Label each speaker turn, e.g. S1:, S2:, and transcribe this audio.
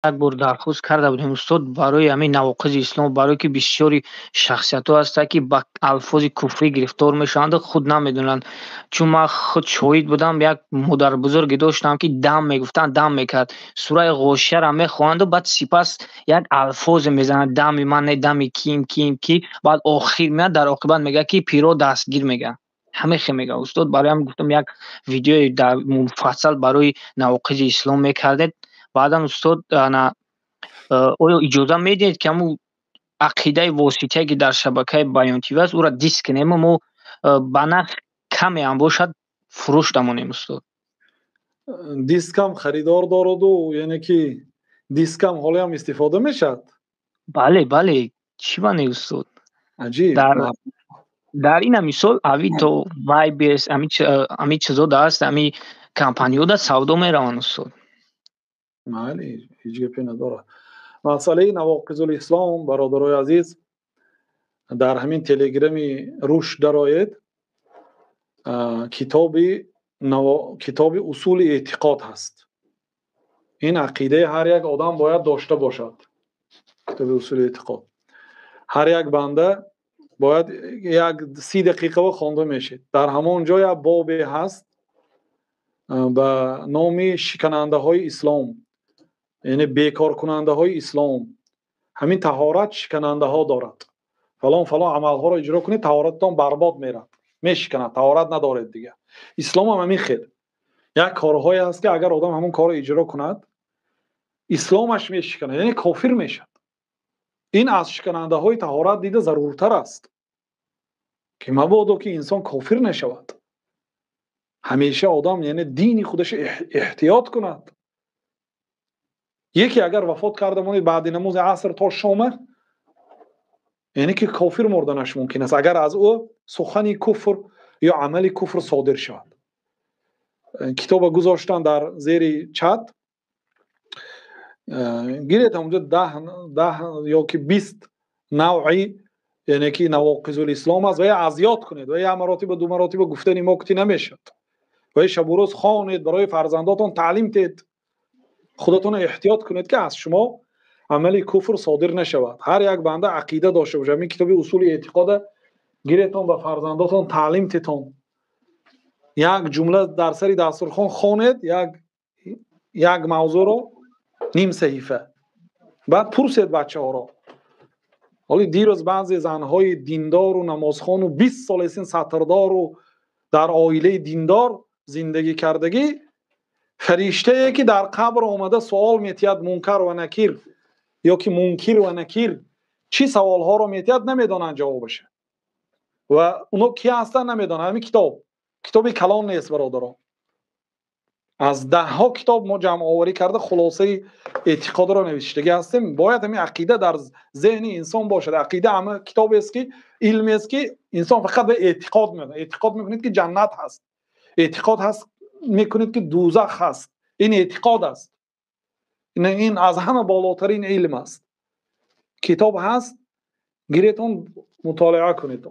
S1: یک بار درخواست کرده بودیم استاد برای همین نواقض اسلام، برای که بسیاری شخصیت ها هست که با الفاظ کفری گرفتار میشوند خود نمیدونند. چون من خود شاهد بودم، یک مادر بزرگی داشتم که دم میگفتن دم میکرد، سوره غاشیه را میخواند و بعد سپس یک الفاظ میزنند دم من نه دم کیم کیم کی، بعد آخر میاد در عاقبت میگه که پیرو دستگیر میگه. همه خی میگه استاد. برای هم گفتم یک ویدیو در مفصل برای نواقض اسلام میکردید. بعدم استاد انا آیا اجازه میدید که همون عقیده واسطه که در شبکه بیان تیوی است او را دیسک کنیم و ما به نرخ کمی هم باشد فروش دمانیم استاد؟
S2: دیسکم خریدار دارد و یعنی که دیسکم حالا هم استفاده میشد.
S1: بله بله، چی بانه استاد؟
S2: عجیب.
S1: در این مثال اوی تو وای بیس امی چیزا دست امی کمپانیو دا سودا میروند استاد.
S2: بله، هیچ گپی نداره. مسئله نواقض الاسلام برادرای عزیز در همین تلگرامی روش درآید. کتاب اصول اعتقاد هست. این عقیده هر یک آدم باید داشته باشد. کتاب اصول اعتقاد هر یک بنده باید یک 30 دقیقه خوانده میشه. در همون جای باب هست به نام شکننده های اسلام، یعنی بیکار کننده های اسلام. همین طهارت شکننده ها دارد. فلان فلان عمل ها را اجرا کنید طهارتتان برباد میره، میشکند، طهارت ندارید دیگه. اسلام هم همین خیر. یک کارهایی هست که اگر آدم همون کار اجرا کند اسلامش میشکند، یعنی کافر میشد. این از شکننده های طهارت دیده ضرورتر است که مبادا که انسان کافر نشود. همیشه آدم یعنی دین خودش احتیاط کند. یکی اگر وفات کرده ماند بعد نماز عصر تا شام، یعنی که کافر مردنش ممکن است اگر از او سخنی کفر یا عملی کفر صادر شود. کتاب گذاشتن در زیر چت، گیرید اونجا 10 یا که 20 نوعی یعنی که نواقض الاسلام است و یا اذیت کنید و یا مراتب 2 مراتب گفتن ما گفتی نمیشد و شب و روز خوانید برای فرزنداتون تعلیم دید. خودتون احتیاط کنید که از شما عملی کفر صادر نشود. هر یک بنده عقیده داشته باشه. این کتاب اصول اعتقاد گیرتون به فرزنداتون تعلیم تیتون. یک جمله در سری دسترخوان خوانید، یک موضوع رو نیم صحیفه، بعد پرسید بچه ها رو. حالی دیروز بعضی زنهای دیندار و نمازخوان و 20 سال سن سطردار و در عائله دیندار زندگی کردگی، فرشته که در قبر آمده سوال میتید منکر و نکیر یا که منکر و نکیر چی سوال ها رو میتید نمیدونن جوابشه و اونا کی هستن نمیدونن. همین کتابی کلان نیست برادران. از 10 ها کتاب ما جمع آوری کرده خلاصه اعتقاد را نوشتگی هستیم. باید همین عقیده در ذهن انسان باشد. عقیده همه کتاب است که علمی است که انسان فقط به اعتقاد میکنه. اعتقاد میکنید که جنت هست، اعتقاد هست میکنید که دوزخ هست. این اعتقاد است. این از همه بالاترین علم است. کتاب هست، گیرتون مطالعه کنید.